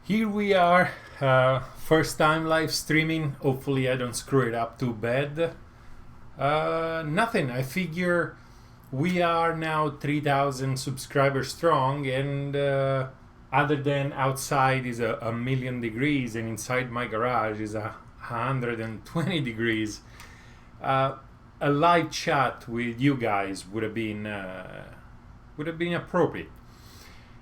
Here we are, first time live streaming. Hopefully I don't screw it up too bad. Nothing, I figure we are now 3,000 subscribers strong, and other than outside is a million degrees and inside my garage is 120 degrees, a live chat with you guys would have been appropriate.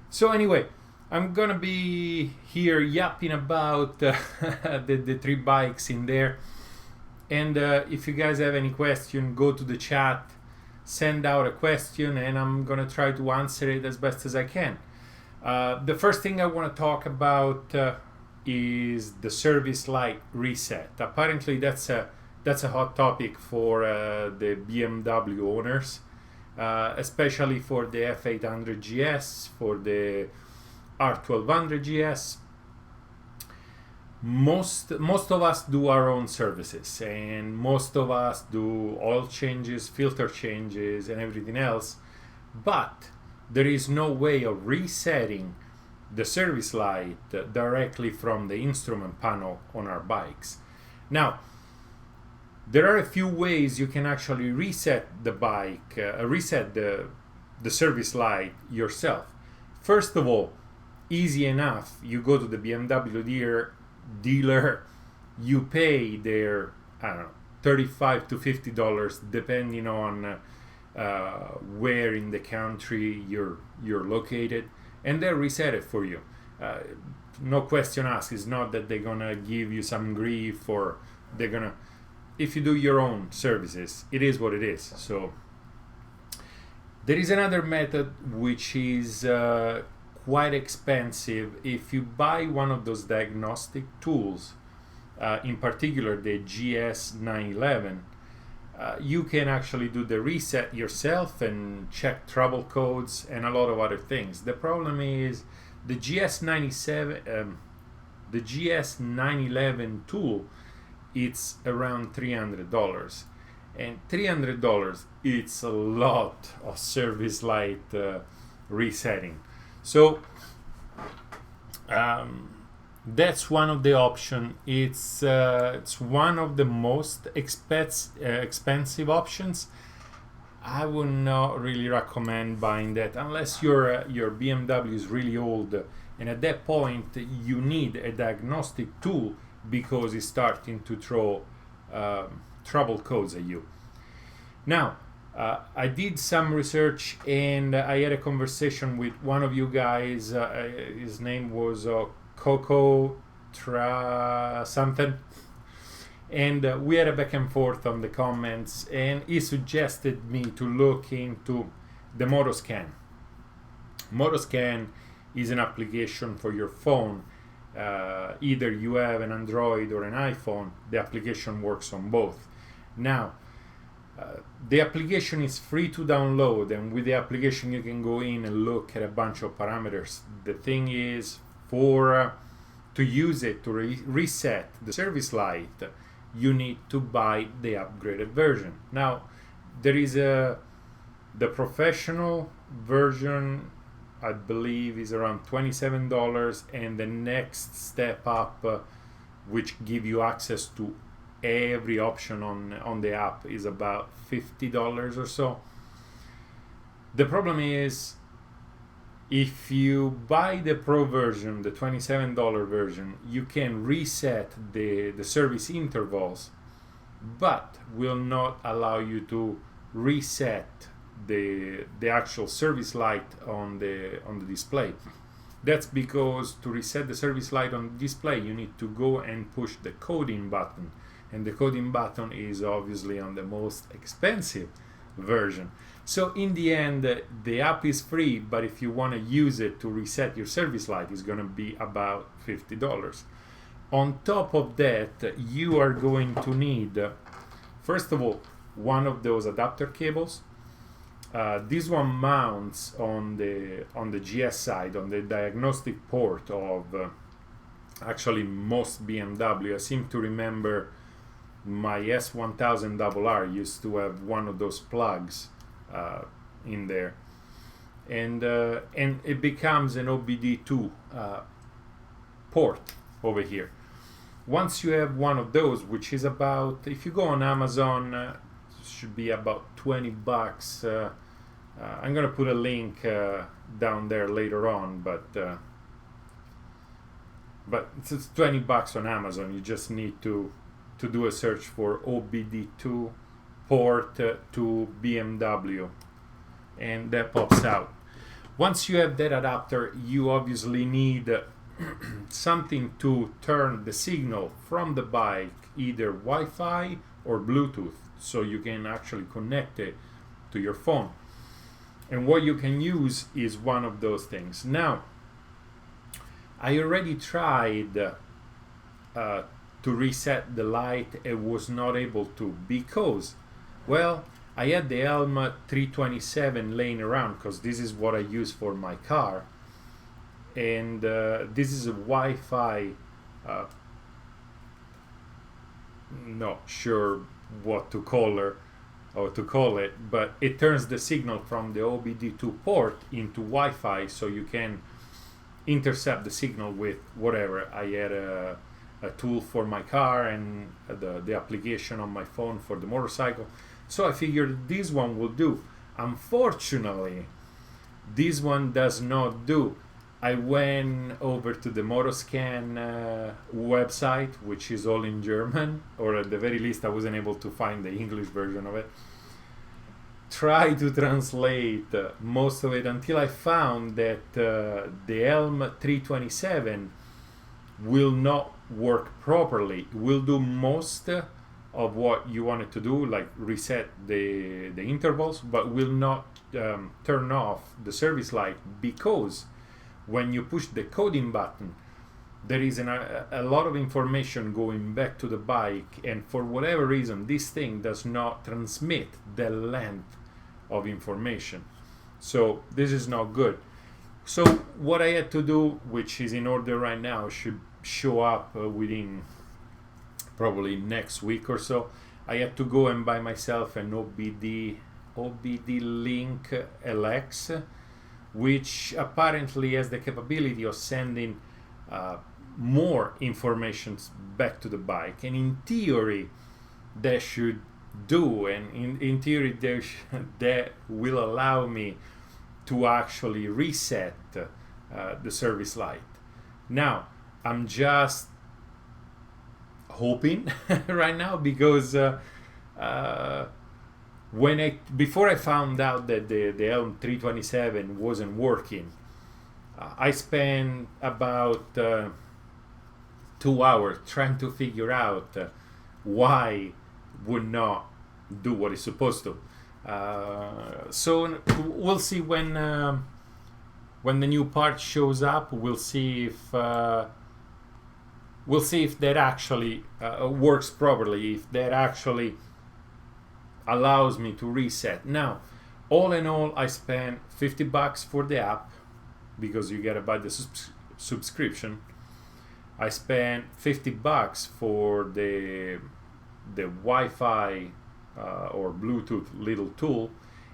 So anyway, I'm gonna be here yapping about the three bikes in there, and if you guys have any question, go to the chat, send out a question, and I'm gonna try to answer it as best as I can. The first thing I want to talk about is the service light reset. Apparently that's a hot topic for the BMW owners, especially for the F800 GS, for the R1200 GS. Most of us do our own services, and most of us do oil changes, filter changes, and everything else, but there is no way of resetting the service light directly from the instrument panel on our bikes. Now, there are a few ways you can actually reset the bike, reset the service light yourself. First of all, easy enough, you go to the BMW dealer, you pay their, I don't know, $35 to $50 depending on where in the country you're located, and they'll reset it for you. No question asked. It's not that they're gonna give you some grief, or they're gonna, if you do your own services, it is what it is. So there is another method which is quite expensive. If you buy one of those diagnostic tools, in particular the GS911, you can actually do the reset yourself and check trouble codes and a lot of other things. The problem is the GS911 tool, it's around $300, and $300, it's a lot of service light resetting. So that's one of the options. It's one of the most expensive options. I would not really recommend buying that unless your BMW is really old, and at that point you need a diagnostic tool because it's starting to throw trouble codes at you. Now, I did some research, and I had a conversation with one of you guys. His name was Coco something, and we had a back and forth on the comments, and he suggested me to look into the Motoscan. Motoscan is an application for your phone. Either you have an Android or an iPhone, the application works on both. Now, the application is free to download, and with the application you can go in and look at a bunch of parameters. The thing is, to use it to reset the service light, you need to buy the upgraded version. Now, there is the professional version, I believe, is around $27, and the next step up, which give you access to every option on the app, is about $50 or so. The problem is, if you buy the Pro version, the $27 version, you can reset the service intervals, but will not allow you to reset the actual service light on the display. That's because to reset the service light on the display, you need to go and push the coding button, and the coding button is obviously on the most expensive version. So in the end, the app is free, but if you want to use it to reset your service light, it's going to be about $50. On top of that, you are going to need, first of all, one of those adapter cables. This one mounts on the GS side, on the diagnostic port of actually most BMW. I seem to remember my S1000RR used to have one of those plugs in there, and it becomes an OBD2 port over here. Once you have one of those, which is about, if you go on Amazon, should be about 20 bucks. I'm gonna put a link down there later on, but it's 20 bucks on Amazon. You just need to do a search for OBD2 port to BMW, and that pops out. Once you have that adapter, you obviously need something to turn the signal from the bike, either Wi-Fi or Bluetooth, so you can actually connect it to your phone. And what you can use is one of those things. Now, I already tried to reset the light and was not able to, because, well, I had the Elm 327 laying around, because this is what I use for my car, and this is a Wi-Fi, not sure what to call her or to call it, but it turns the signal from the OBD2 port into Wi-Fi, so you can intercept the signal with whatever. I had a tool for my car and the application on my phone for the motorcycle, so I figured this one will do. Unfortunately, this one does not do. I went over to the Motoscan website, which is all in German, or at the very least I wasn't able to find the English version of it. Try to translate most of it until I found that the Elm 327 will not work properly. It will do most of what you want it to do, like reset the intervals, but will not turn off the service light, because when you push the coding button, there is a lot of information going back to the bike, and for whatever reason this thing does not transmit the length of information. So this is not good. So what I had to do, which is in order right now, should show up within probably next week or so, I had to go and buy myself an OBD Link LX, which apparently has the capability of sending more information back to the bike, and in theory that should do, and in theory that will allow me to actually reset the service light. Now I'm just hoping right now, because before I found out that the Elm 327 wasn't working, I spent about 2 hours trying to figure out why would not do what it's supposed to. So we'll see when the new part shows up. We'll see if that actually works properly, if that actually allows me to reset. Now, all in all, I spent 50 bucks for the app, because you gotta buy the subscription. I spent 50 bucks for the Wi-Fi or Bluetooth little tool,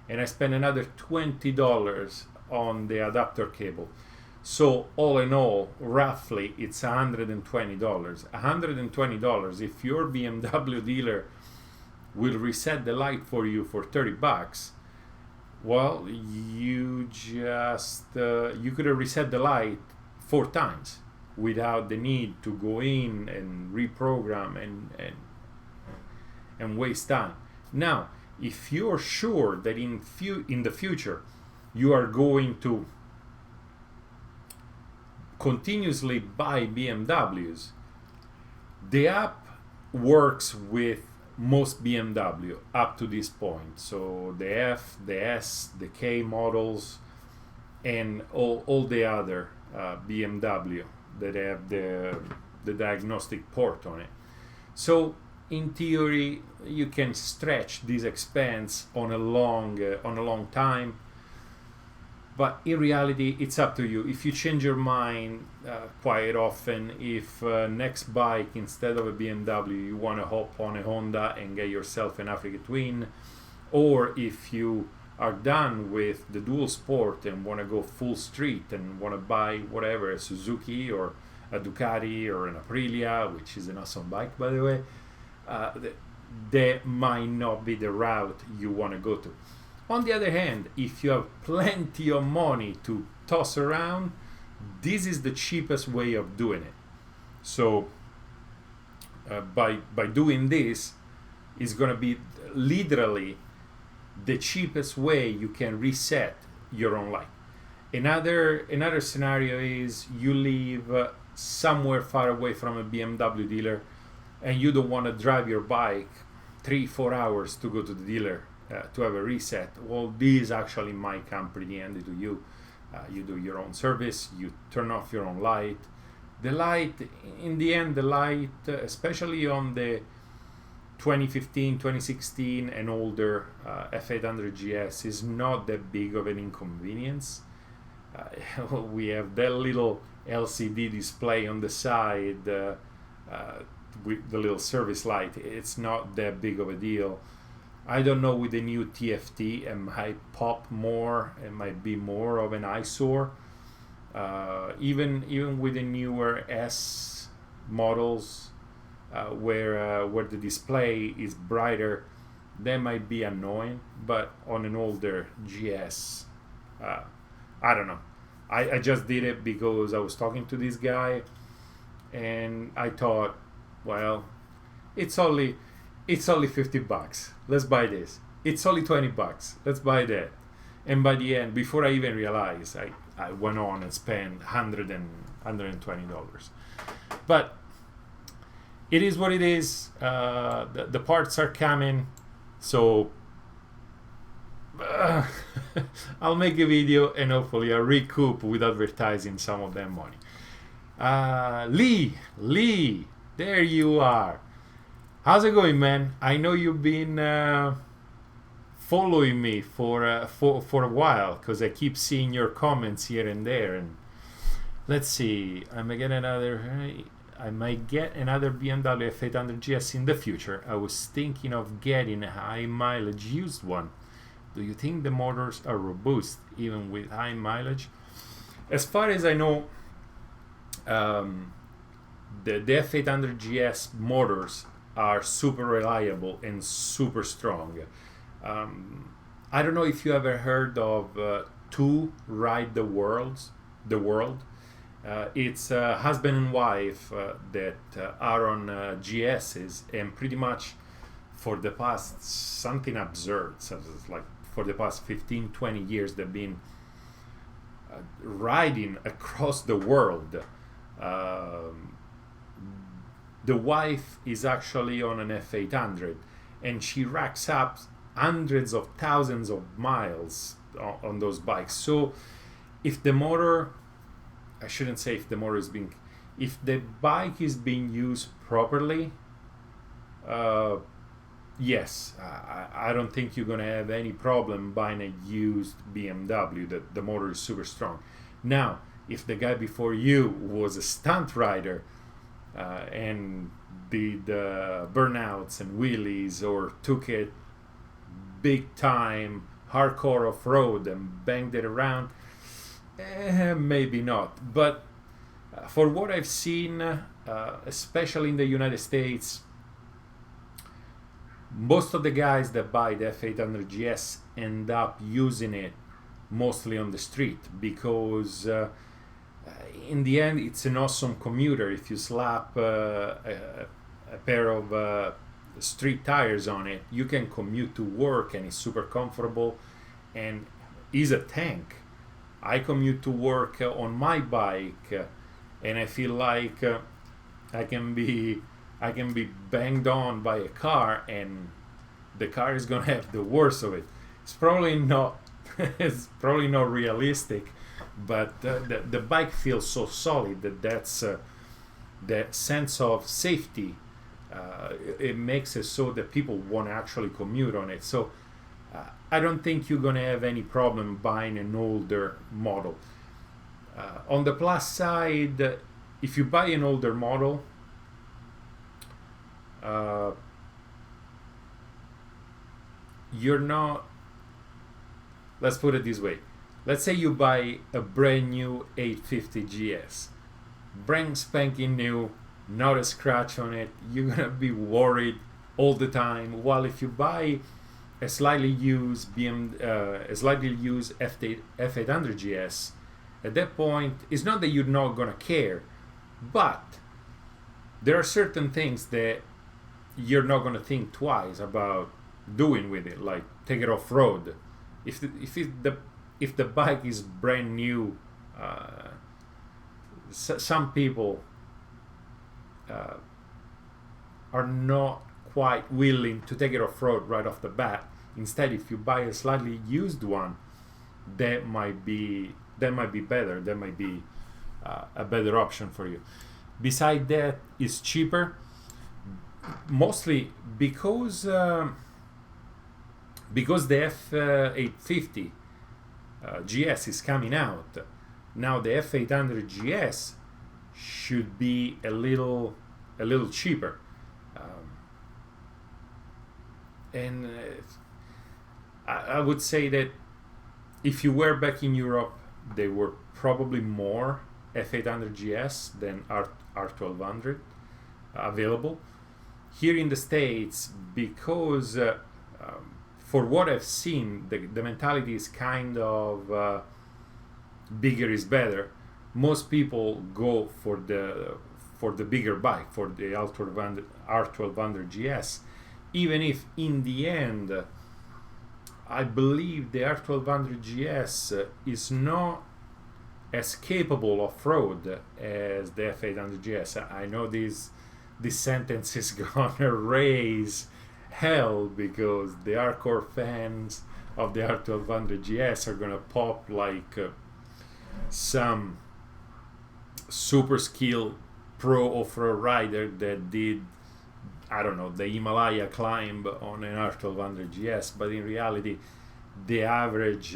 and I spent another $20 on the adapter cable. So all in all, roughly it's $120. $120. If your BMW dealer will reset the light for you for 30 bucks, well, you just you could have reset the light 4 times without the need to go in and reprogram and waste time. Now, if you're sure that in the future you are going to continuously buy BMWs, the app works with most BMW up to this point. So the F, the S, the K models, and all the other BMW that have the diagnostic port on it. So in theory, you can stretch this expense on a long time. But in reality, it's up to you. If you change your mind quite often, if next bike, instead of a BMW, you want to hop on a Honda and get yourself an Africa Twin, or if you are done with the DualSport and want to go full street and want to buy whatever, a Suzuki or a Ducati or an Aprilia, which is an awesome bike, by the way, that might not be the route you want to go to. On the other hand, if you have plenty of money to toss around, this is the cheapest way of doing it. So by doing this, it's going to be literally the cheapest way you can reset your own life. Another scenario is you live somewhere far away from a BMW dealer and you don't want to drive your bike 3-4 hours to go to the dealer to have a reset. Well, this actually might come pretty handy to you. You do your own service, you turn off your own light. The light, in the end, especially on the 2015, 2016 and older F800 GS, is not that big of an inconvenience. We have that little LCD display on the side with the little service light. It's not that big of a deal. I don't know, with the new TFT, it might pop more, it might be more of an eyesore. Even with the newer S models, where the display is brighter, that might be annoying. But on an older GS, I don't know. I just did it because I was talking to this guy, and I thought, well, it's only $50. Let's buy this. It's only $20. Let's buy that. And by the end, before I even realized, I went on and spent $120. But it is what it is. The parts are coming, so I'll make a video and hopefully I'll recoup with advertising some of that money. Lee, there you are. How's it going, man? I know you've been following me for a while, because I keep seeing your comments here and there. And let's see, I might get another BMW F800 GS in the future. I was thinking of getting a high mileage used one. Do you think the motors are robust even with high mileage? As far as I know, the F800 GS motors are super reliable and super strong. I don't know if you ever heard of Two Ride the World. It's a husband and wife that are on GSs, and pretty much for the past, something absurd, so it's like for the past 15-20 years, they've been riding across the world. The wife is actually on an F800, and she racks up hundreds of thousands of miles on those bikes. So if the motor, I shouldn't say if the motor is being, if the bike is being used properly, yes, I don't think you're gonna have any problem buying a used BMW. The motor is super strong. Now, if the guy before you was a stunt rider and did burnouts and wheelies, or took it big time hardcore off-road and banged it around, maybe not. But for what I've seen, especially in the United States, most of the guys that buy the F800 GS end up using it mostly on the street, because in the end it's an awesome commuter. If you slap a pair of street tires on it, you can commute to work, and it's super comfortable and is a tank. I commute to work on my bike, and I feel like I can be banged on by a car, and the car is gonna have the worst of it. It's probably not it's probably not realistic, but the bike feels so solid that's that sense of safety. It makes it so that people want to actually commute on it. So I don't think you're gonna have any problem buying an older model. On the plus side, if you buy an older model, you're not, let's put it this way, let's say you buy a brand new 850 GS. brand spanking new, not a scratch on it. You're gonna be worried all the time. While if you buy a slightly used F800 GS, at that point, it's not that you're not gonna care, but there are certain things that you're not gonna think twice about doing with it, like take it off road. If the bike is brand new, some people are not quite willing to take it off road right off the bat. Instead, if you buy a slightly used one, that might be better. That might be a better option for you. Beside that, it's cheaper, mostly because the F850 GS is coming out. Now the F800 GS should be a little cheaper, and I would say that if you were back in Europe, there were probably more F800 GS than R1200 available. Here in the States, because for what I've seen, the mentality is kind of bigger is better. Most people go for the bigger bike, for the R1200 GS, even if in the end I believe the R1200 GS is not as capable off-road as the F800 GS. I know this sentence is gonna raise hell, because the hardcore fans of the R1200 GS are gonna pop like some super skilled pro off-road rider that did, I don't know, the Himalaya climb on an R1200 GS. But in reality, the average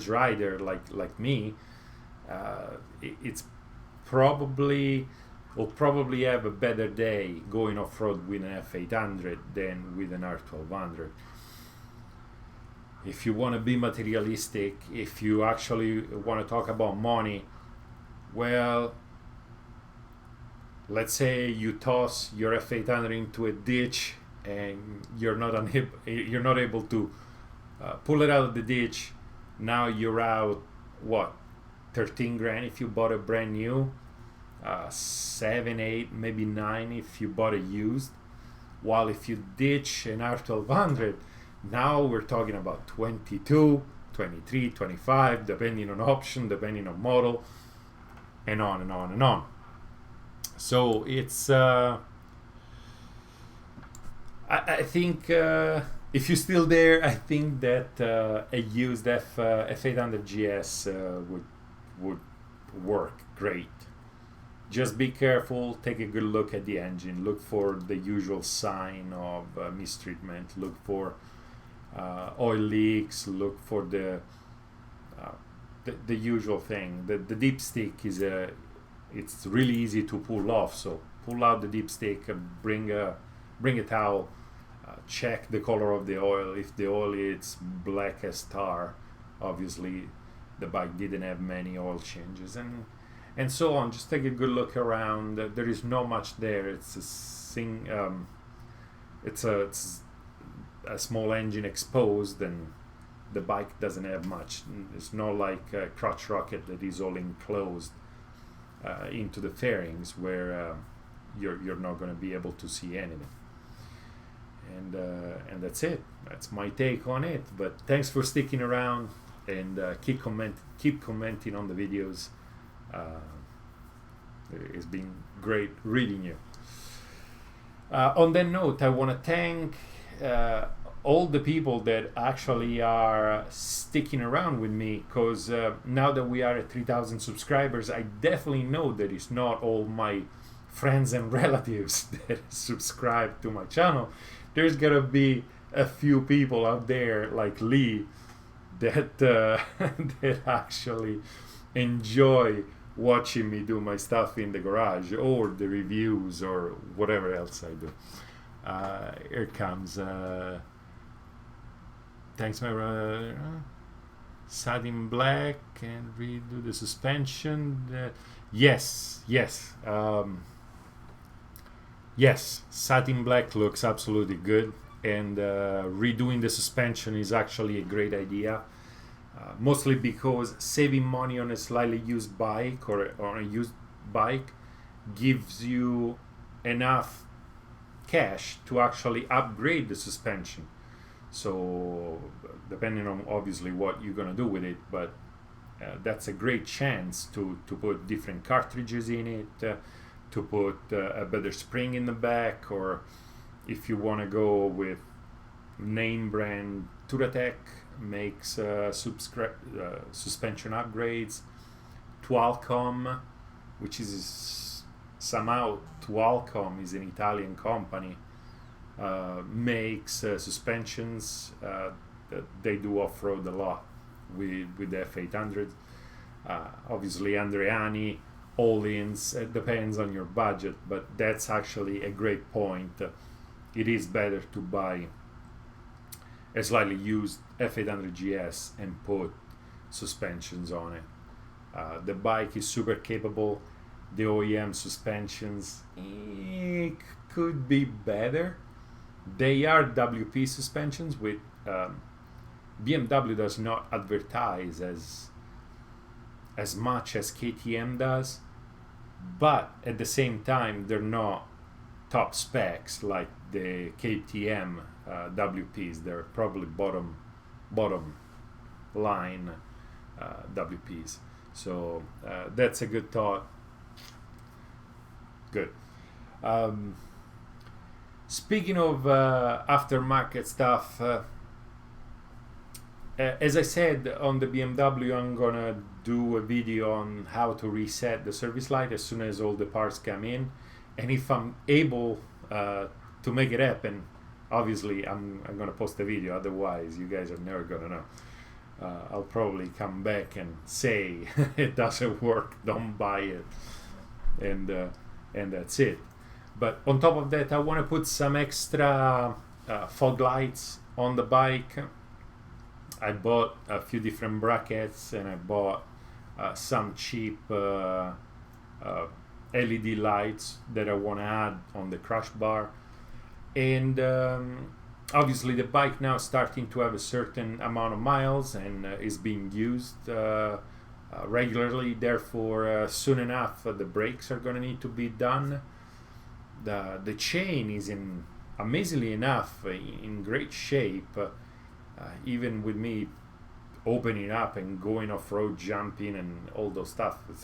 rider like me, it's will probably have a better day going off-road with an F800 than with an R1200. If you want to be materialistic, if you actually want to talk about money, well, let's say you toss your F800 into a ditch and you're not able to pull it out of the ditch. Now you're out, what, 13 grand if you bought a brand new, 7, 8, maybe 9 if you bought a used. While if you ditch an R1200, now we're talking about 22, 23, 25, depending on option, depending on model, and on and on and on. So it's I think if you're still there, I think that a used F800 GS would work great. Just be careful, take a good look at the engine, look for the usual sign of mistreatment, look for oil leaks, look for the usual thing. The dipstick is it's really easy to pull off, so pull out the dipstick, bring a towel, check the color of the oil. If the oil is black as tar, obviously the bike didn't have many oil changes, and so on. Just take a good look around. There is not much there. It's a small engine exposed, and the bike doesn't have much. It's not like a crotch rocket that is all enclosed into the fairings, where you're not going to be able to see anything. And that's it. That's my take on it. But thanks for sticking around, and keep commenting on the videos. It's been great reading you. On that note, I want to thank all the people that actually are sticking around with me, because now that we are at 3,000 subscribers, I definitely know that it's not all my friends and relatives that subscribe to my channel. There's gonna be a few people out there like Lee that that actually enjoy watching me do my stuff in the garage, or the reviews, or whatever else I do. Here comes thanks my satin black, and redo the suspension. Yes, yes. Yes, satin black looks absolutely good, and redoing the suspension is actually a great idea. Mostly because saving money on a slightly used bike or a used bike gives you enough cash to actually upgrade the suspension. So, depending on obviously what you're gonna do with it, but that's a great chance to put different cartridges in it, to put a better spring in the back, or if you want to go with name brand Turatec makes suspension upgrades. Tualcom, which is somehow Tualcom is an Italian company, makes suspensions. They do off-road a lot with the F800. Obviously Andreani, all-ins, it depends on your budget, but that's actually a great point. It is better to buy a slightly used F800 GS and put suspensions on it. The bike is super capable. The OEM suspensions could be better. They are WP suspensions, with BMW does not advertise as much as KTM does, but at the same time they're not top specs like the KTM WPs. They're probably bottom line WPs. So that's a good thought. Good. Speaking of aftermarket stuff, as I said on the BMW, I'm gonna do a video on how to reset the service light as soon as all the parts come in, and if I'm able to make it happen, obviously I'm gonna post a video. Otherwise, you guys are never gonna know. I'll probably come back and say it doesn't work, don't buy it, and that's it. But on top of that, I want to put some extra fog lights on the bike. I bought a few different brackets, and I bought some cheap LED lights that I want to add on the crash bar. And obviously the bike now is starting to have a certain amount of miles and is being used regularly. Therefore, soon enough, the brakes are going to need to be done. The chain is amazingly enough in great shape. Even with me opening up and going off-road, jumping and all those stuff, it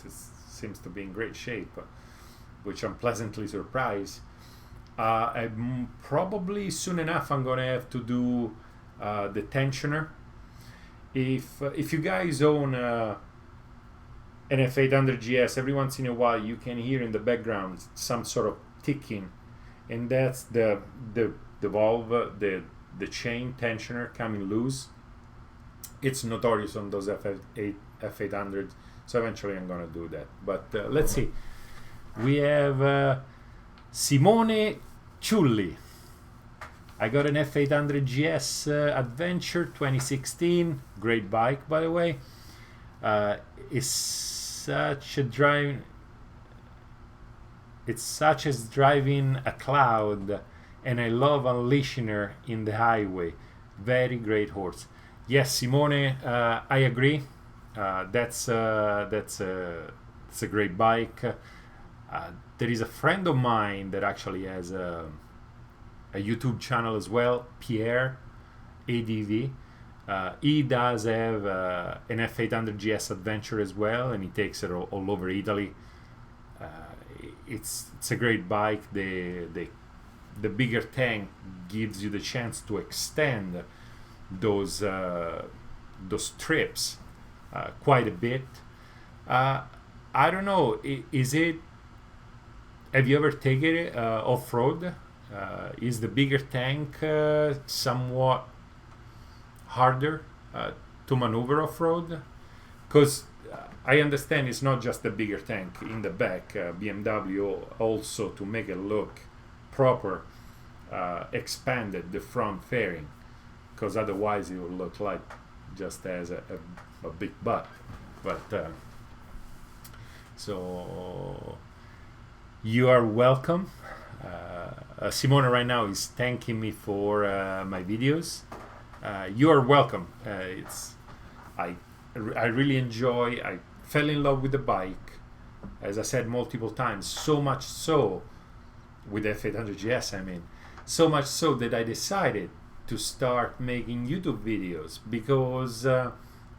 seems to be in great shape, which I'm pleasantly surprised. Probably soon enough I'm gonna have to do the tensioner. If you guys own an F800 GS, every once in a while you can hear in the background some sort of ticking, and that's the valve, the chain tensioner coming loose. It's notorious on those F800s, so eventually I'm gonna do that. But let's see. We have Simone Ciulli. I got an F800 GS Adventure 2016. Great bike, by the way. It's such as driving a cloud, and I love unleashing her in the highway. Very great horse. Yes, Simone, I agree. That's a great bike. There is a friend of mine that actually has a YouTube channel as well, Pierre ADV. He does have an F800 GS Adventure as well, and he takes it all over Italy. It's a great bike. The bigger tank gives you the chance to extend those trips quite a bit. I don't know. Have you ever taken it off-road? Is the bigger tank somewhat harder to maneuver off-road? Because I understand it's not just the bigger tank in the back. BMW also, to make it look proper, expanded the front fairing, because otherwise it would look like just as a big butt. But So you are welcome. Simona right now is thanking me for my videos. You are welcome. I really enjoy. I fell in love with the bike, as I said multiple times. So much so with the F800GS. I mean, so much so that I decided to start making YouTube videos because,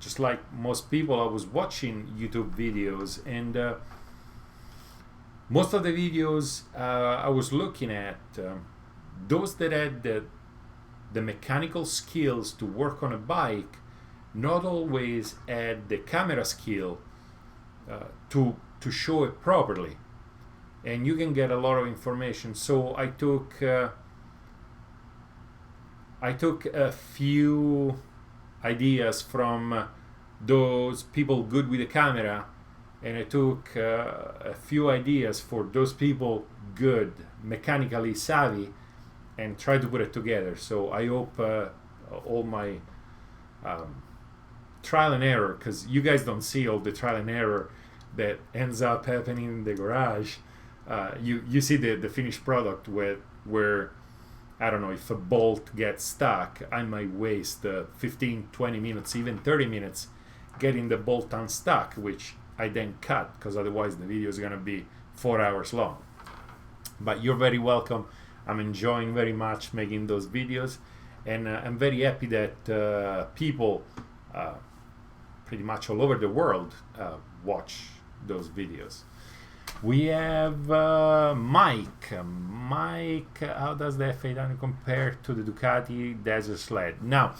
just like most people, I was watching YouTube videos and. Most of the videos I was looking at, those that had the mechanical skills to work on a bike, not always had the camera skill to show it properly. And you can get a lot of information. So I took a few ideas from those people good with the camera, and I took a few ideas for those people good, mechanically savvy, and tried to put it together. So I hope all my trial and error, because you guys don't see all the trial and error that ends up happening in the garage. You see the finished product where I don't know, if a bolt gets stuck, I might waste 15, 20 minutes, even 30 minutes getting the bolt unstuck, which I then cut, because otherwise the video is going to be 4 hours long. But you're very welcome. I'm enjoying very much making those videos, and I'm very happy that people pretty much all over the world watch those videos. We have Mike. Mike, how does the F800 compare to the Ducati Desert Sled? Now,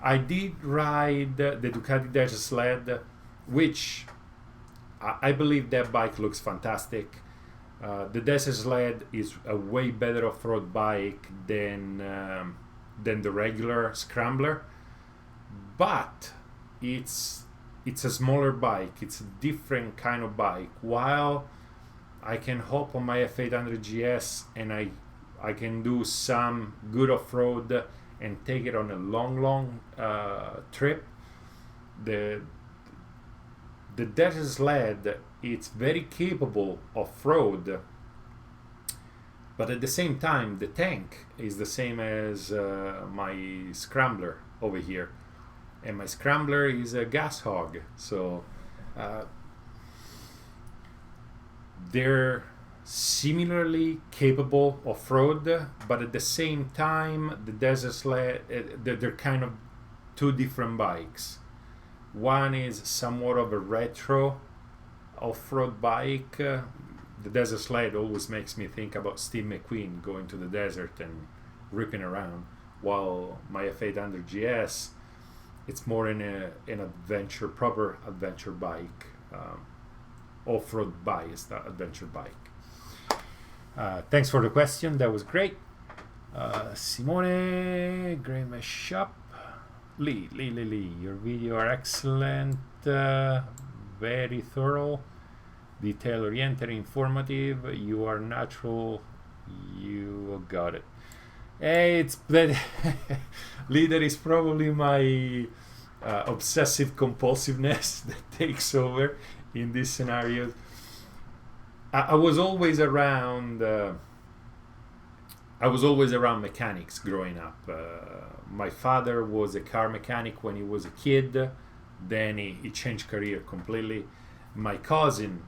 I did ride the Ducati Desert Sled, which I believe that bike looks fantastic. The Desert Sled is a way better off-road bike than the regular Scrambler, but it's a smaller bike. It's a different kind of bike. While I can hop on my F800GS and I can do some good off-road and take it on a long trip, the Desert Sled, it's very capable off-road, but at the same time the tank is the same as my Scrambler over here, and my Scrambler is a gas hog. So they're similarly capable off-road, but at the same time the Desert Sled, they're kind of two different bikes. One is somewhat of a retro off-road bike. The Desert Sled always makes me think about Steve McQueen going to the desert and ripping around, while my F800GS, it's more an adventure, proper adventure bike, off-road biased adventure bike. Thanks for the question, that was great. Simone, great mashup. Lee, your video are excellent, very thorough, detail-oriented, informative. You are natural. You got it. Hey, it's that leader is probably my obsessive compulsiveness that takes over in these scenarios. I was always around. I was always around mechanics growing up. My father was a car mechanic when he was a kid. Then he changed career completely. My cousin,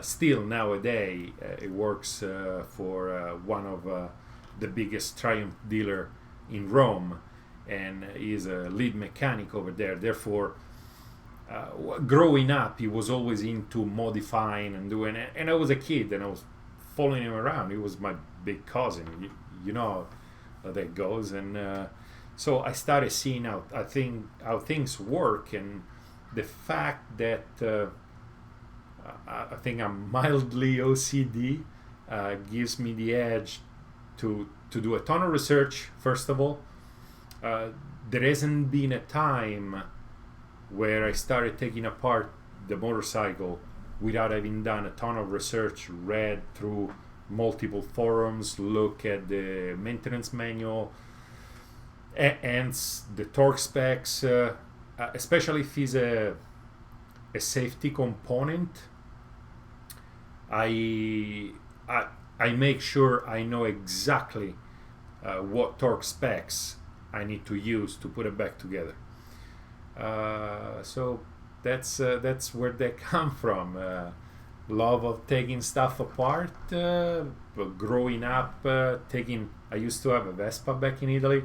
still nowadays, he works for one of the biggest Triumph dealer in Rome, and he's a lead mechanic over there. Therefore, growing up, he was always into modifying and doing it. And I was a kid, and I was following him around. He was my big cousin. You know how that goes. And so I started seeing how things work, and the fact that I think I'm mildly OCD gives me the edge to do a ton of research. First of all, there hasn't been a time where I started taking apart the motorcycle without having done a ton of research, read through multiple forums, look at the maintenance manual and the torque specs, especially if it's a safety component. I I, I make sure I know exactly what torque specs I need to use to put it back together. So that's where they come from. Love of taking stuff apart. Growing up, taking. I used to have a Vespa back in Italy.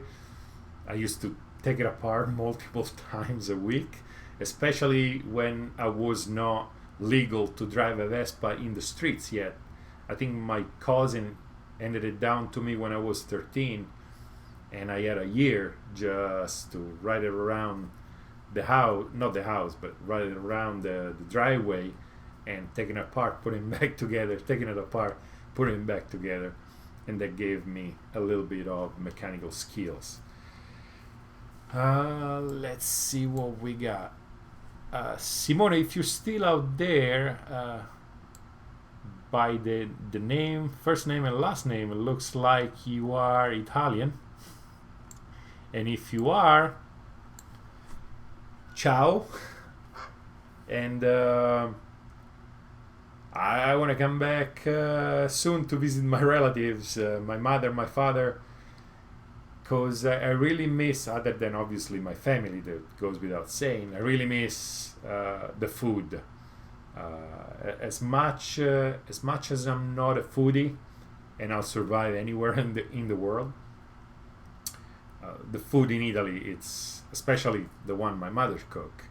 I used to take it apart multiple times a week, especially when I was not legal to drive a Vespa in the streets yet. I think my cousin handed it down to me when I was 13, and I had a year just to ride it around the house, not the house, but ride it around the driveway and taking it apart, putting it back together, taking it apart, putting it back together. And that gave me a little bit of mechanical skills. Let's see what we got. Simone, if you're still out there, by the name, first name and last name, it looks like you are Italian. And if you are, ciao. And I want to come back soon to visit my relatives, my mother, my father, because I really miss, other than obviously my family, that goes without saying, I really miss the food. As much as I'm not a foodie, and I'll survive anywhere in the world, the food in Italy, it's especially the one my mother cook,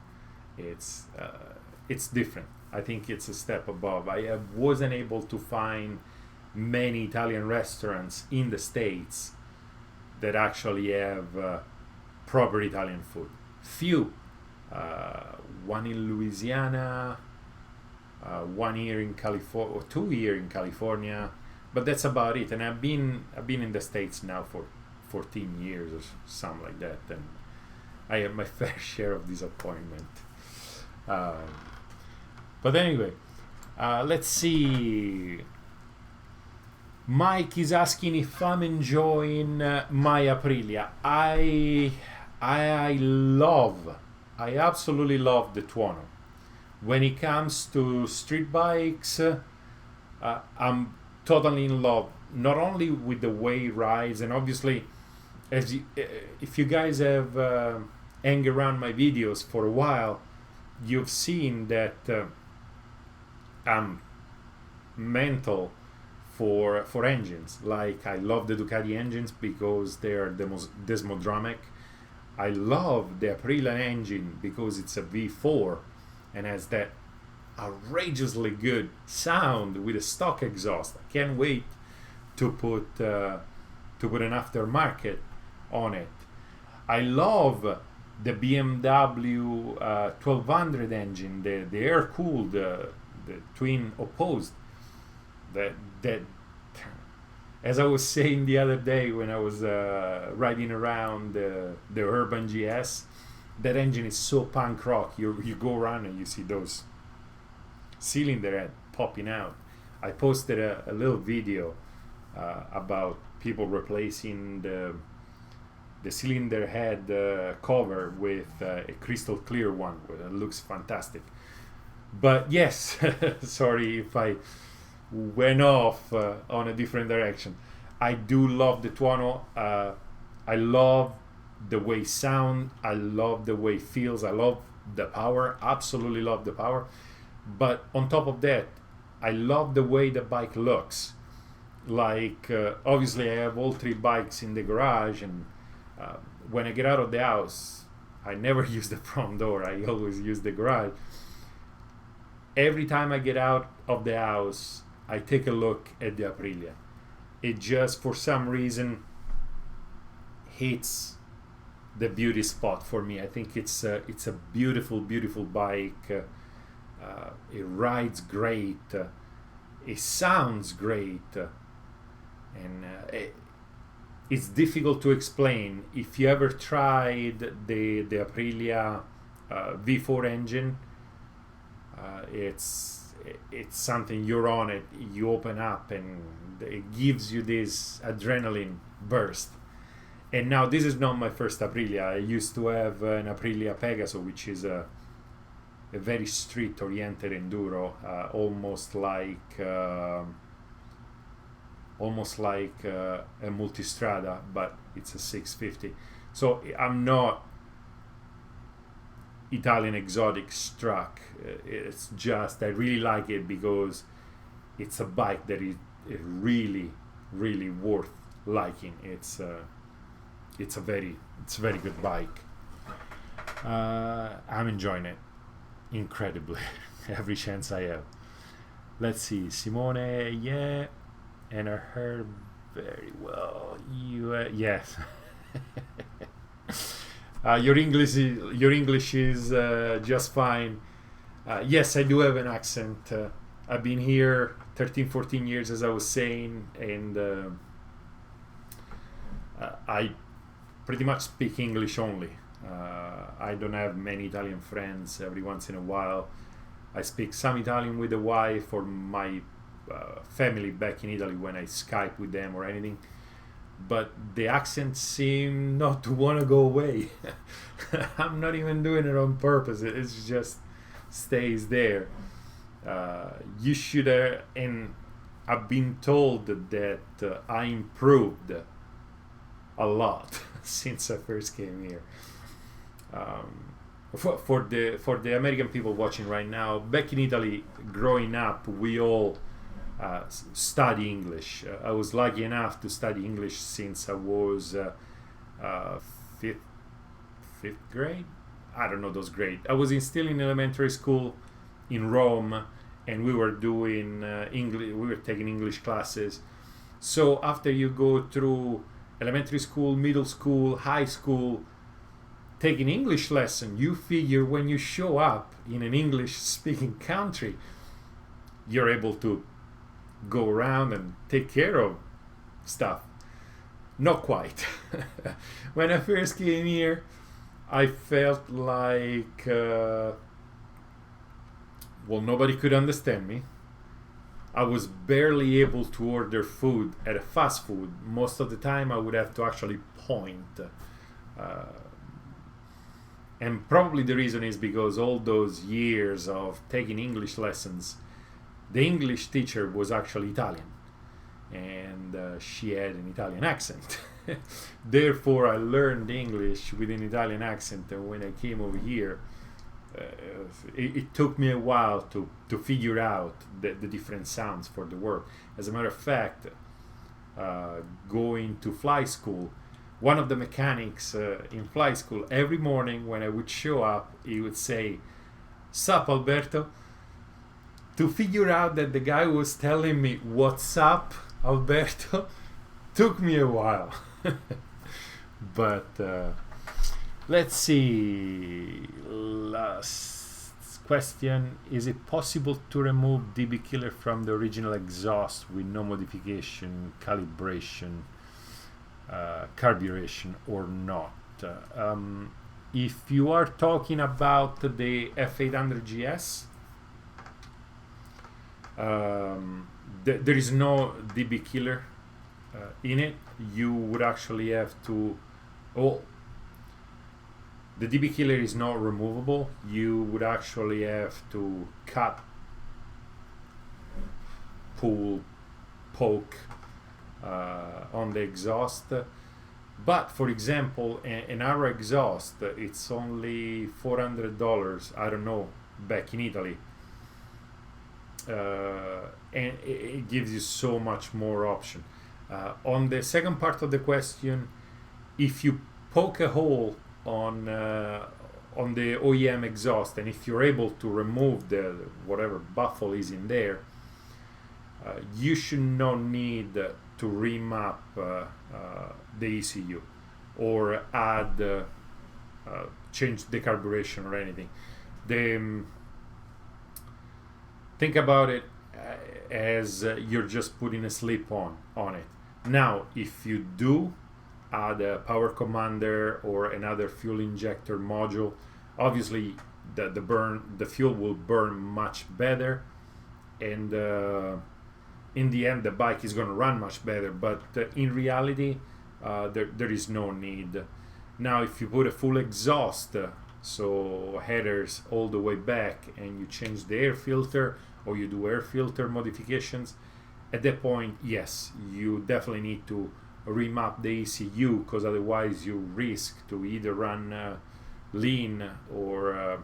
it's different. I think it's a step above. I wasn't able to find many Italian restaurants in the States that actually have proper Italian food. Few. One in Louisiana, one here in California, or two here in California, but that's about it. And I've been in the States now for 14 years or something like that, and I have my fair share of disappointment. But anyway, let's see. Mike is asking if I'm enjoying my Aprilia. I absolutely love the TUONO. When it comes to street bikes, I'm totally in love. Not only with the way it rides, and obviously, if you guys have hang around my videos for a while, you've seen that I'm mental for engines. Like, I love the Ducati engines because they're desmodromic. I love the Aprilia engine because it's a V4 and has that outrageously good sound with a stock exhaust. I can't wait to put an aftermarket on it. I love the BMW 1200 engine, the air-cooled, the twin opposed. That as I was saying the other day when I was riding around the Urban GS, that engine is so punk rock. You go around and you see those cylinder head popping out. I posted a little video about people replacing the cylinder head cover with a crystal clear one. It looks fantastic. But yes, sorry if I went off on a different direction. I do love the TUONO. I love the way it sounds. I love the way it feels. I love the power. Absolutely love the power. But on top of that, I love the way the bike looks. Like, obviously I have all three bikes in the garage, and when I get out of the house, I never use the front door. I always use the garage. Every time I get out of the house, I take a look at the Aprilia. It just, for some reason, hits the beauty spot for me. I think it's a beautiful, beautiful bike. It rides great. It sounds great. And it's difficult to explain. If you ever tried the Aprilia V4 engine, it's something. You're on it, you open up, and it gives you this adrenaline burst. And now this is not my first Aprilia. I used to have an Aprilia Pegaso, which is a a very street oriented enduro, almost like a multistrada, but it's a 650. So I'm not Italian exotic struck. It's just I really like it because it's a bike that is really worth liking. It's a very good bike. I'm enjoying it incredibly every chance I have. Let's see, Simone, yeah, and I heard very well. You yes. Your English is just fine. Yes, I do have an accent. I've been here 13-14 years, as I was saying, and I pretty much speak English only. I don't have many Italian friends. Every once in a while I speak some Italian with the wife or my family back in Italy when I Skype with them or anything, but the accent seems not to want to go away. I'm not even doing it on purpose. It just stays there. You should and I've been told that I improved a lot since I first came here. For the American people watching right now, back in Italy, growing up, we all study English. I was lucky enough to study English since I was fifth grade. I don't know those grades. I was still in elementary school in Rome, and we were doing English. We were taking English classes. So after you go through elementary school, middle school, high school, taking English lesson, you figure when you show up in an English-speaking country, you're able to go around and take care of stuff. Not quite. When I first came here, I felt like nobody could understand me. I was barely able to order food at a fast food. Most of the time I would have to actually point. And probably the reason is because all those years of taking English lessons, the English teacher was actually Italian, and she had an Italian accent. Therefore, I learned English with an Italian accent, and when I came over here, it took me a while to figure out the different sounds for the word. As a matter of fact, going to fly school, one of the mechanics in fly school, every morning when I would show up, he would say, "Sup, Alberto?" To figure out that the guy was telling me, "What's up, Alberto?" took me a while. But let's see. Last question. Is it possible to remove DB killer from the original exhaust with no modification, calibration, carburation, or not? If you are talking about the F800 GS, there is no DB killer in it. You would actually have to... the DB killer is not removable. You would actually have to cut, pull, poke on the exhaust. But for example, an Arrow exhaust, it's only $400, I don't know, back in Italy. And it gives you so much more option. On the second part of the question, if you poke a hole on the OEM exhaust, and if you're able to remove the whatever baffle is in there, you should not need to remap the ECU or add change the carburation or anything. Think about it as you're just putting a slip on it. Now, if you do add a power commander or another fuel injector module, obviously the fuel will burn much better, and in the end the bike is going to run much better. But in reality, there is no need. Now, if you put a full exhaust so headers all the way back, and you change the air filter or you do air filter modifications, at that point, yes, you definitely need to remap the ECU, because otherwise you risk to either run lean or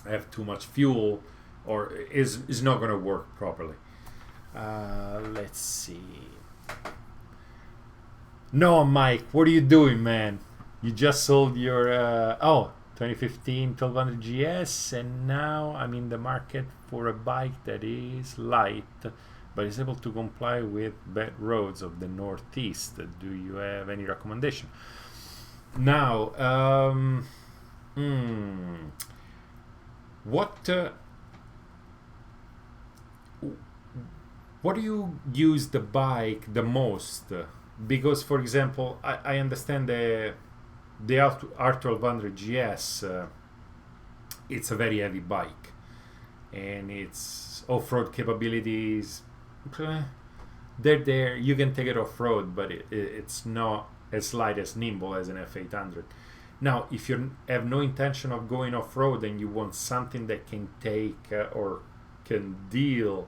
have too much fuel, or is not going to work properly. Let's see. No, Mike, what are you doing, man? You just sold your 2015 1200 GS, and now I'm in the market for a bike that is light but is able to comply with bad roads of the Northeast. Do you have any recommendation? Now, what do you use the bike the most? Because, for example, I understand the R1200 GS, it's a very heavy bike, and its off-road capabilities, they're there. You can take it off-road, but it's not as light as nimble as an F800. Now, if you have no intention of going off-road and you want something that can take or can deal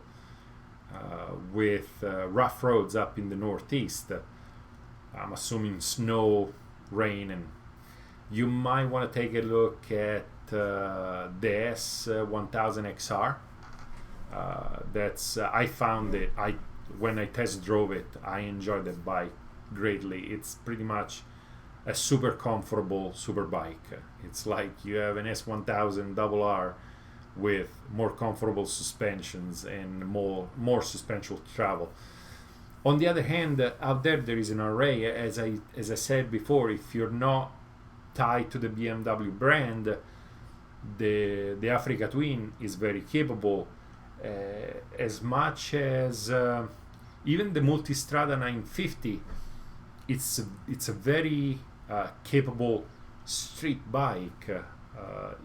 with rough roads up in the Northeast, I'm assuming snow, rain, and you might want to take a look at the S1000 XR. I found it. When I test drove it, I enjoyed that bike greatly. It's pretty much a super comfortable super bike. It's like you have an S1000 RR with more comfortable suspensions and more suspension travel. On the other hand, out there is an array. As I said before, if you're not tied to the BMW brand, the Africa Twin is very capable, as much as even the Multistrada 950. It's a very capable street bike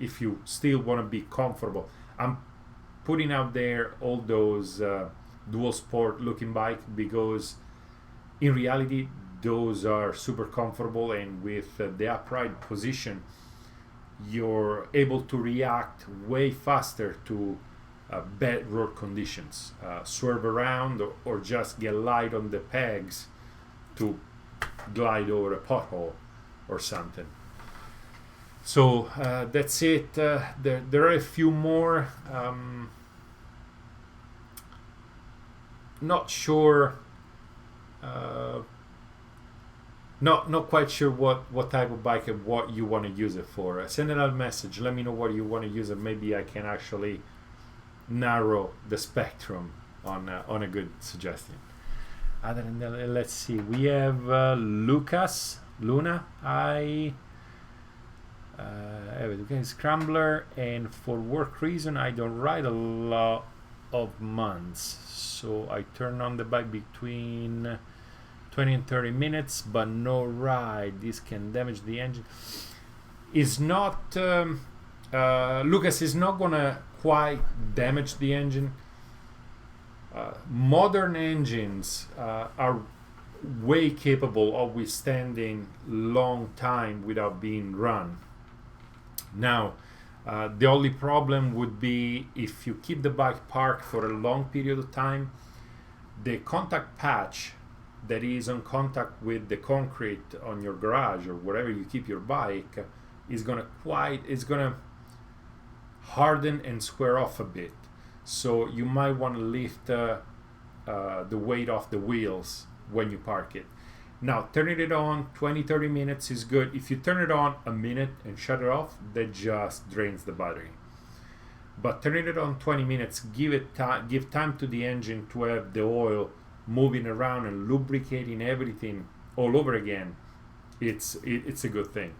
if you still want to be comfortable. I'm putting out there all those DualSport looking bike, because in reality those are super comfortable, and with the upright position you're able to react way faster to bad road conditions, swerve around, or just get light on the pegs to glide over a pothole or something. So that's it. There are a few more. Not sure. Not quite sure what type of bike and what you want to use it for. Send another message. Let me know what you want to use it. Maybe I can actually narrow the spectrum on a good suggestion. Other than that, let's see. We have Luna. I have a DUCATI Scrambler, and for work reason I don't ride a lot of months, so I turn on the bike between 20 and 30 minutes, but no ride. This can damage the engine. Is not Lucas is not gonna quite damage the engine. Modern engines are way capable of withstanding long time without being run. Now, the only problem would be if you keep the bike parked for a long period of time, the contact patch that is on contact with the concrete on your garage or wherever you keep your bike is gonna harden and square off a bit. So you might want to lift the weight off the wheels when you park it. Now, turning it on 20-30 minutes is good. If you turn it on a minute and shut it off, that just drains the battery. But turning it on 20 minutes, give time to the engine to have the oil moving around and lubricating everything all over again. It's a good thing.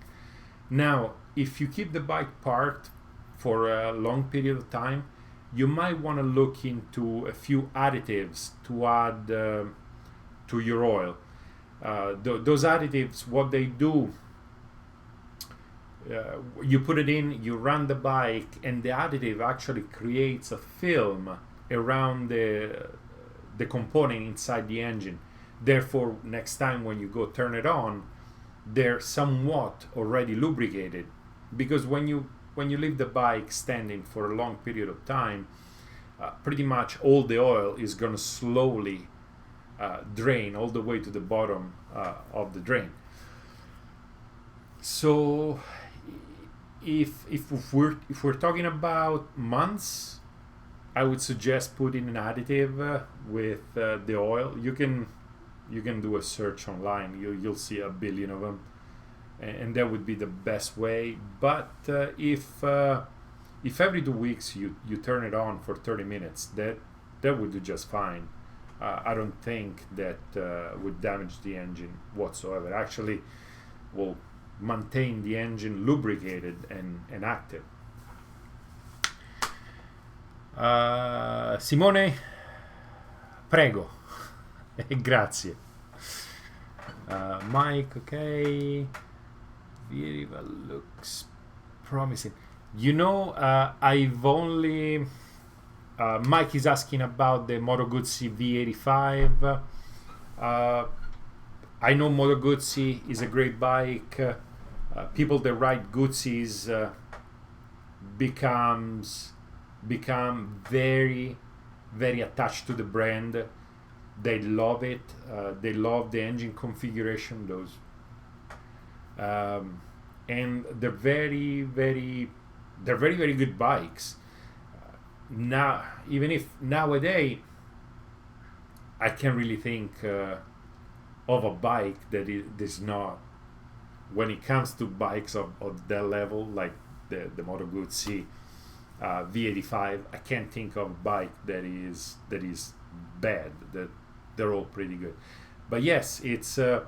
Now, if you keep the bike parked for a long period of time, you might want to look into a few additives to add to your oil. Those additives, what they do, you put it in, you run the bike, and the additive actually creates a film around the component inside the engine. Therefore, next time when you go turn it on, they're somewhat already lubricated. because when you leave the bike standing for a long period of time, pretty much all the oil is going to slowly drain all the way to the bottom of the drain. So if we're talking about months, I would suggest putting an additive with the oil. You can do a search online. You'll see a billion of them, and that would be the best way. But if every 2 weeks you turn it on for 30 minutes, that would do just fine. I don't think that would damage the engine whatsoever. Actually, will maintain the engine lubricated and active. Simone, prego. Grazie. Mike, okay. Viva looks promising. You know, I've only... Mike is asking about the Moto Guzzi V85. I know Moto Guzzi is a great bike. People that ride Guzzis become very, very attached to the brand. They love it. They love the engine configuration. And they're very, very good bikes. Now, even if nowadays I can't really think of a bike that is not, when it comes to bikes of that level, like the Moto Guzzi V85, I can't think of a bike that is bad. That they're all pretty good. But yes, it's the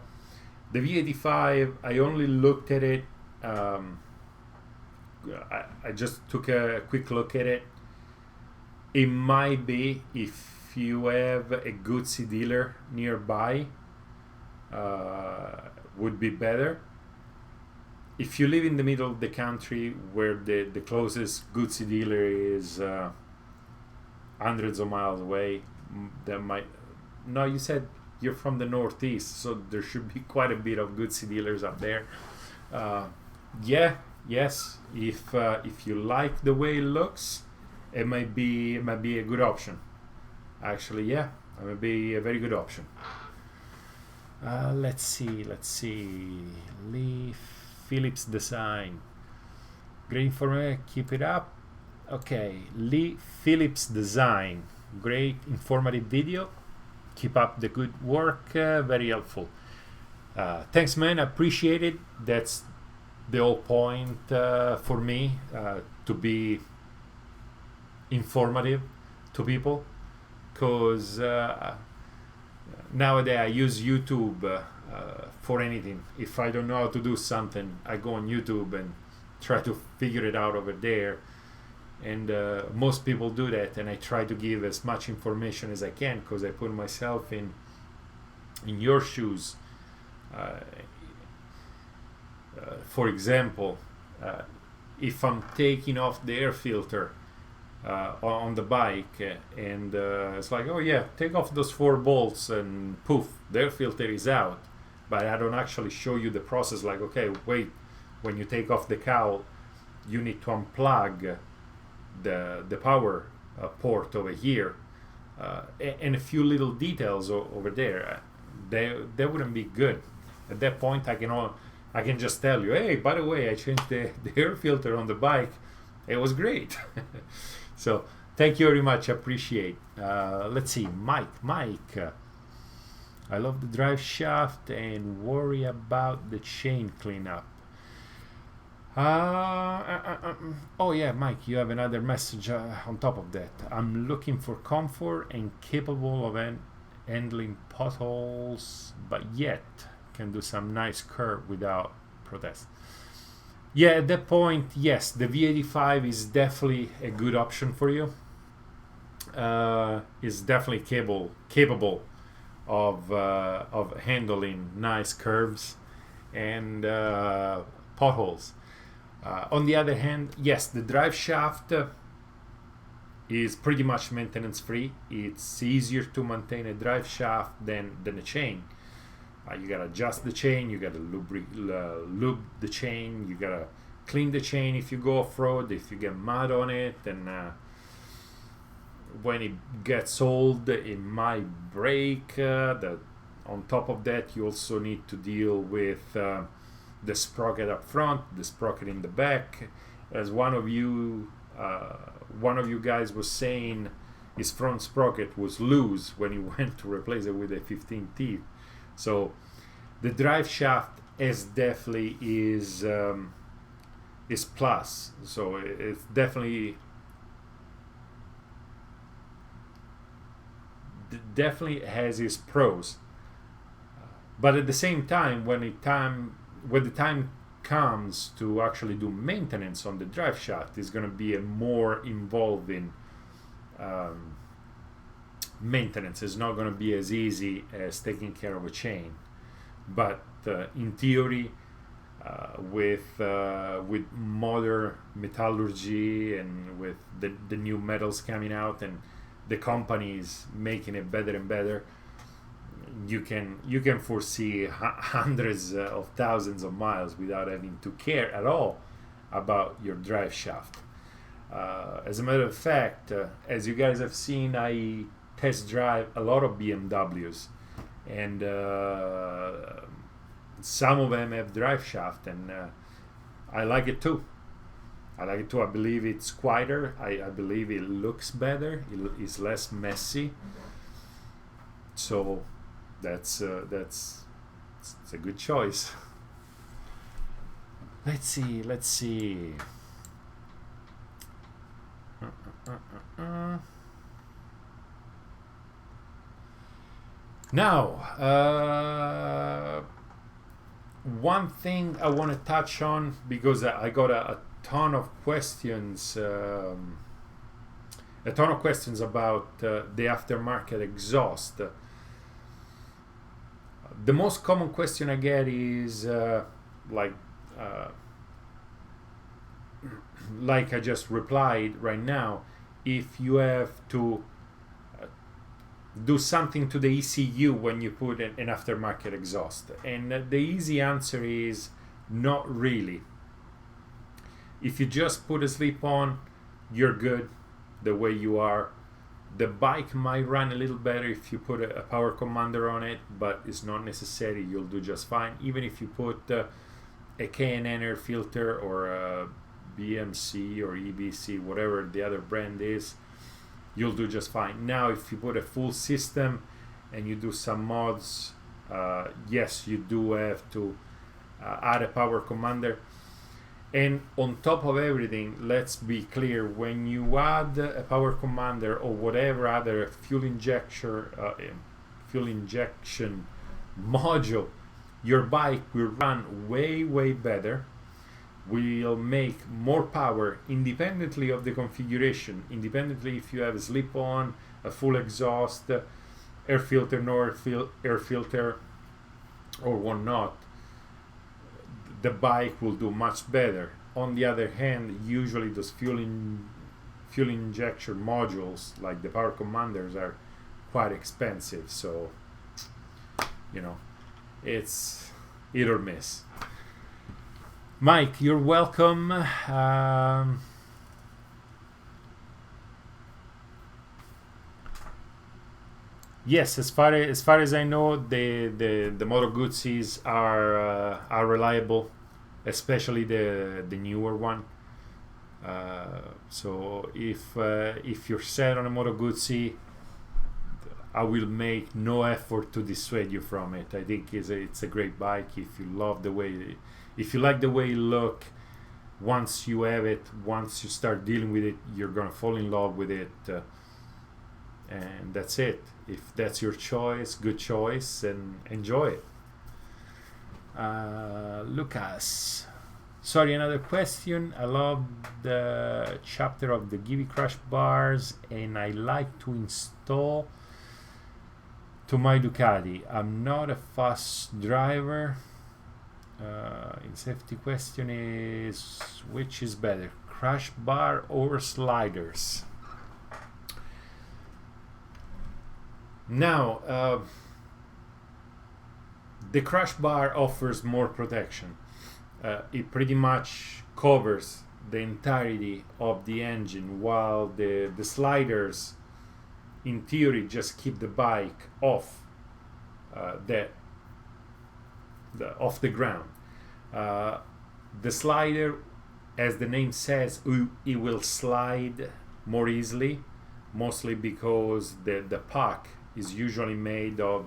V85. I only looked at it. I just took a quick look at it. It might be, if you have a Guzzi dealer nearby, would be better. If you live in the middle of the country, where the closest Guzzi dealer is hundreds of miles away, that might... No, you said you're from the Northeast, so there should be quite a bit of Guzzi dealers up there. Yes, if you like the way it looks, it might be a good option. Actually, yeah, it might be a very good option. Let's see. Lee Phillips Design. Great information. Keep it up. Okay, Lee Phillips Design. Great informative video. Keep up the good work. Very helpful. Thanks, man. I appreciate it. That's the whole point for me, to be informative to people, because nowadays I use YouTube for anything. If I don't know how to do something, I go on YouTube and try to figure it out over there, and most people do that, and I try to give as much information as I can, because I put myself in your shoes. For example, if I'm taking off the air filter on the bike, and it's like, oh yeah, take off those 4 bolts and poof, the air filter is out, but I don't actually show you the process, like, okay, wait, when you take off the cowl, you need to unplug the power port over here, and a few little details over there. They wouldn't be good. At that point, I can just tell you, hey, by the way, I changed the air filter on the bike. It was great. So thank you very much. I appreciate. Let's see, Mike. I love the drive shaft and worry about the chain cleanup. Oh yeah, Mike, you have another message on top of that. I'm looking for comfort and capable of handling potholes, but yet can do some nice curve without protest. Yeah, at that point, yes, the V85 is definitely a good option for you. It's definitely capable of handling nice curves and potholes. On the other hand, yes, the drive shaft is pretty much maintenance free. It's easier to maintain a drive shaft than a chain. You gotta adjust the chain, you gotta lube the chain, you gotta clean the chain if you go off-road, if you get mud on it, and when it gets old it might break. On top of that, you also need to deal with the sprocket up front, the sprocket in the back. As one of you guys was saying, his front sprocket was loose when he went to replace it with a 15 teeth. So the drive shaft is definitely is plus. So it's definitely has its pros. But at the same time, when the time comes to actually do maintenance on the drive shaft, is going to be a more involving maintenance. It's not going to be as easy as taking care of a chain. But in theory, with modern metallurgy and with the new metals coming out and the companies making it better and better, you can foresee hundreds of thousands of miles without having to care at all about your drive shaft. As a matter of fact, as you guys have seen, I test drive a lot of BMWs, and some of them have drive shaft, and I like it too. I believe it's quieter. I believe it looks better. It's less messy. So that's it's a good choice. Let's see. Now, one thing I want to touch on, because I got a ton of questions about the aftermarket exhaust. The most common question I get is like I just replied right now, if you have to do something to the ECU when you put an aftermarket exhaust. And the easy answer is not really. If you just put a slip-on, you're good the way you are. The bike might run a little better if you put a power commander on it, but it's not necessary. You'll do just fine. Even if you put a K&N air filter or a BMC or EBC, whatever the other brand is, you'll do just fine. Now, if you put a full system and you do some mods, yes, you do have to add a power commander. And on top of everything, let's be clear, when you add a power commander or whatever other fuel injection module, your bike will run way better, will make more power independently of the configuration, independently if you have a slip-on, a full exhaust, air filter, no air filter, or whatnot. The bike will do much better. On the other hand, usually those fuel injection modules, like the power commanders, are quite expensive. So, you know, it's hit or miss. Mike, you're welcome. Yes, as far as I know, the Moto Guzzi's are reliable, especially the newer one. So if you're set on a Moto Guzzi, I will make no effort to dissuade you from it. I think it's a great bike. If you like the way you look, once you have it, once you start dealing with it, you're gonna fall in love with it, and that's it. If that's your choice, good choice, and enjoy it. Lucas, sorry, another question. I love the chapter of the Givi crash bars, and I like to install to my Ducati. I'm not a fast driver. In safety question is, which is better, crash bar or sliders? Now, the crash bar offers more protection. it pretty much covers the entirety of the engine, while the sliders in theory just keep the bike off off the ground. The slider, as the name says, it will slide more easily, mostly because the puck is usually made of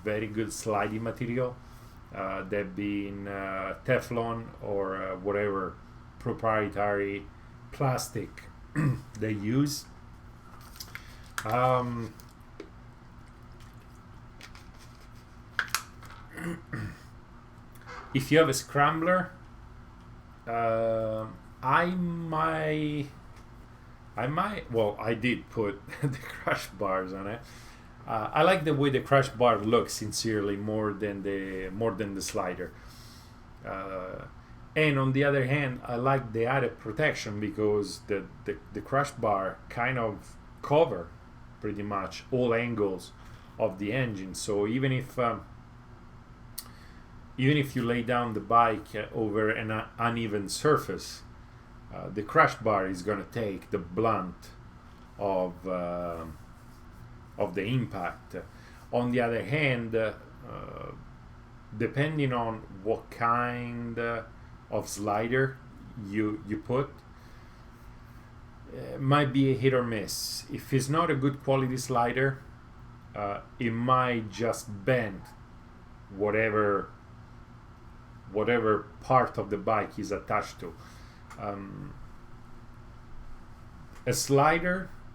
very good sliding material, that being Teflon or whatever proprietary plastic they use. If you have a scrambler, I did put the crash bars on it. I like the way the crash bar looks, sincerely, more than the slider. And on the other hand, I like the added protection, because the crash bar kind of cover pretty much all angles of the engine. So even if you lay down the bike over an uneven surface, the crash bar is going to take the blunt of the impact. On the other hand, depending on what kind of slider you put, it might be a hit or miss. If it's not a good quality slider, it might just bend whatever part of the bike is attached to.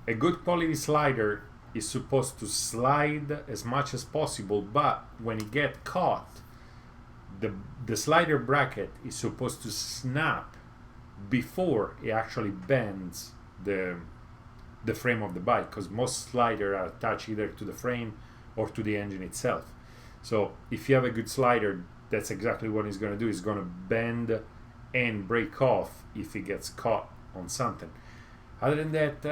A good quality slider is supposed to slide as much as possible, but when it gets caught, the slider bracket is supposed to snap before it actually bends the frame of the bike, because most sliders are attached either to the frame or to the engine itself. So if you have a good slider, that's exactly what it's going to do. It's going to bend and break off if it gets caught on something. Other than that,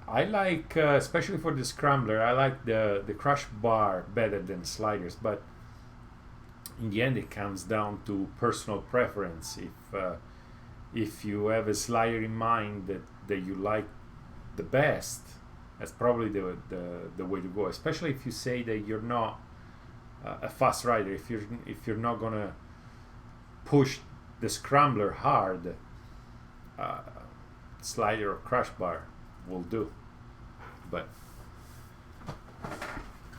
I like, especially for the scrambler, I like the crash bar better than sliders. But in the end, it comes down to personal preference. If you have a slider in mind that you like the best, that's probably the way to go. Especially if you say that you're not a fast rider. If you're not gonna push the scrambler hard, slider or crash bar will do. But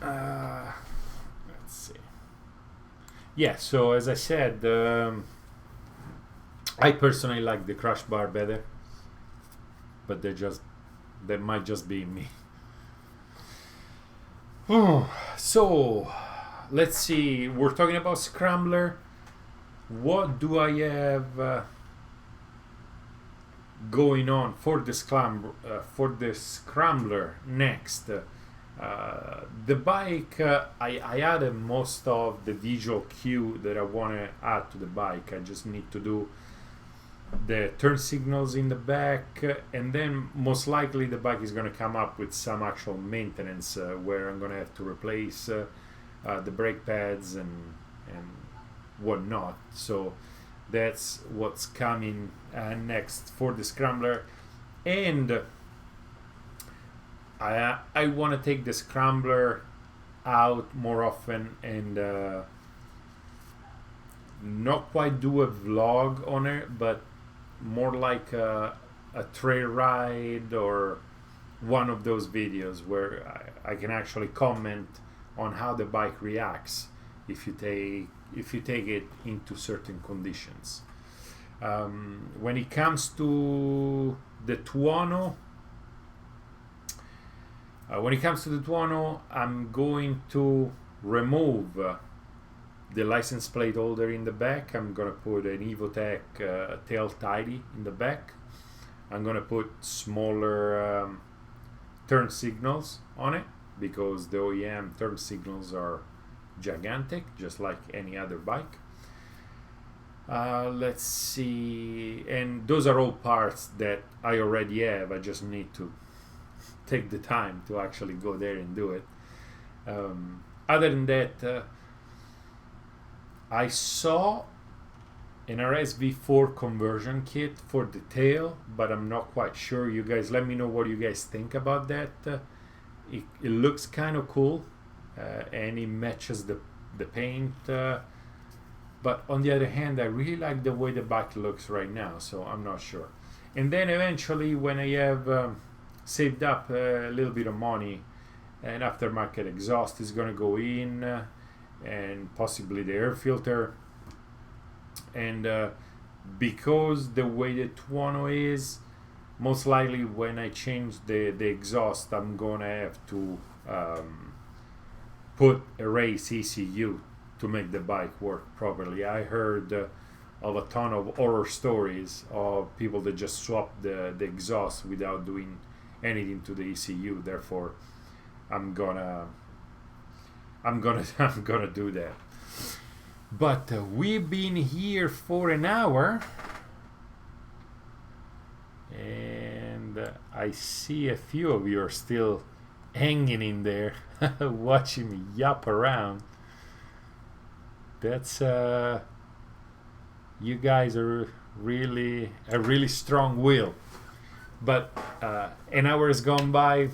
let's see. Yeah, so as I said, I personally like the crash bar better, but that might just be me. So let's see, we're talking about scrambler. What do I have going on for the scrambler next? The bike, I added most of the visual cue that I want to add to the bike. I just need to do the turn signals in the back, and then most likely the bike is going to come up with some actual maintenance where I'm going to have to replace the brake pads and whatnot. So that's what's coming next for the scrambler. And I want to take the scrambler out more often and not quite do a vlog on it, but more like a trail ride or one of those videos where I can actually comment on how the bike reacts if you take it into certain conditions. When it comes to the TUONO, I'm going to remove the license plate holder in the back. I'm going to put an Evotech tail tidy in the back. I'm going to put smaller turn signals on it, because the OEM turn signals are gigantic, just like any other bike. Let's see, and those are all parts that I already have. I just need to take the time to actually go there and do it. Other than that, I saw an RSV4 conversion kit for the tail, but I'm not quite sure. You guys let me know what you guys think about that. It looks kind of cool, and it matches the paint, but on the other hand, I really like the way the bike looks right now, so I'm not sure. And then eventually, when I have saved up a little bit of money, an aftermarket exhaust is going to go in, and possibly the air filter. And because the way the Tuono is, most likely when I change the exhaust, I'm gonna have to put a race ECU to make the bike work properly. I heard of a ton of horror stories of people that just swap the exhaust without doing anything to the ECU. Therefore, I'm gonna do that. But we've been here for an hour, and I see a few of you are still hanging in there, watching me yap around. That's you guys are really a really strong will. But an hour has gone by.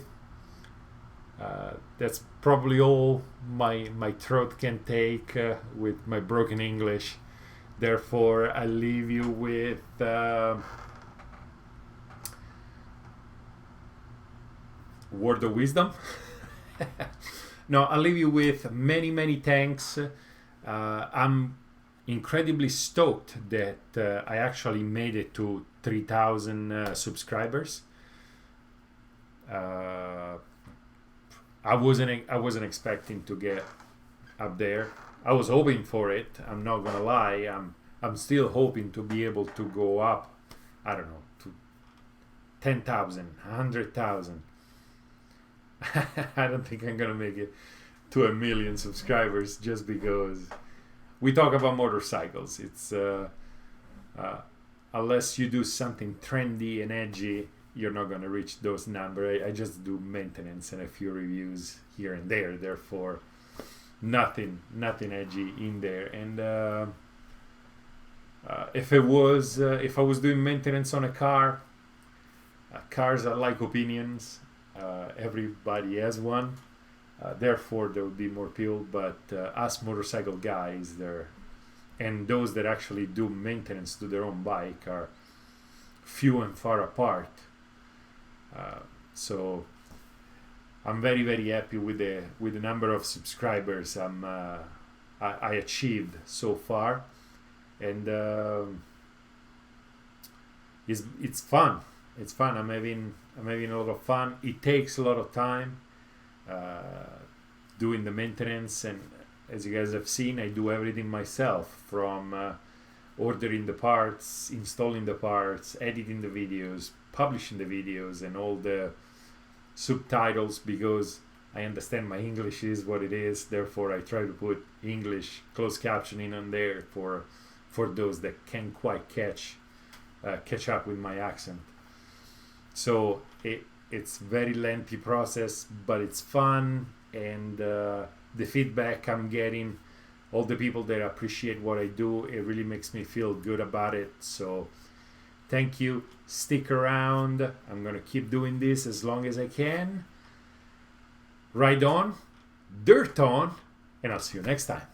That's probably all my throat can take with my broken English. Therefore, I leave you with word of wisdom. No, I'll leave you with many thanks. I'm incredibly stoked that I actually made it to 3,000 subscribers. I wasn't expecting to get up there. I was hoping for it. I'm not gonna lie. I'm still hoping to be able to go up. I don't know, to 10,000, 100,000. I don't think I'm gonna make it to 1 million subscribers just because we talk about motorcycles. It's unless you do something trendy and edgy, you're not going to reach those numbers. I just do maintenance and a few reviews here and there. Therefore, nothing edgy in there. And if I was doing maintenance on a car, cars are like opinions. Everybody has one. Therefore, there would be more people. But us motorcycle guys, and those that actually do maintenance to their own bike are few and far apart. So I'm very happy with the number of subscribers I achieved so far, and it's fun. It's fun. I'm having a lot of fun. It takes a lot of time doing the maintenance, and as you guys have seen, I do everything myself, from ordering the parts, installing the parts, editing the videos, publishing the videos, and all the subtitles, because I understand my English is what it is. Therefore, I try to put English closed captioning on there for those that can't quite catch up with my accent. So it's very lengthy process, but it's fun, and the feedback I'm getting, all the people that appreciate what I do, it really makes me feel good about it. So thank you. Stick around. I'm gonna keep doing this as long as I can. Ride on, dirt on, and I'll see you next time.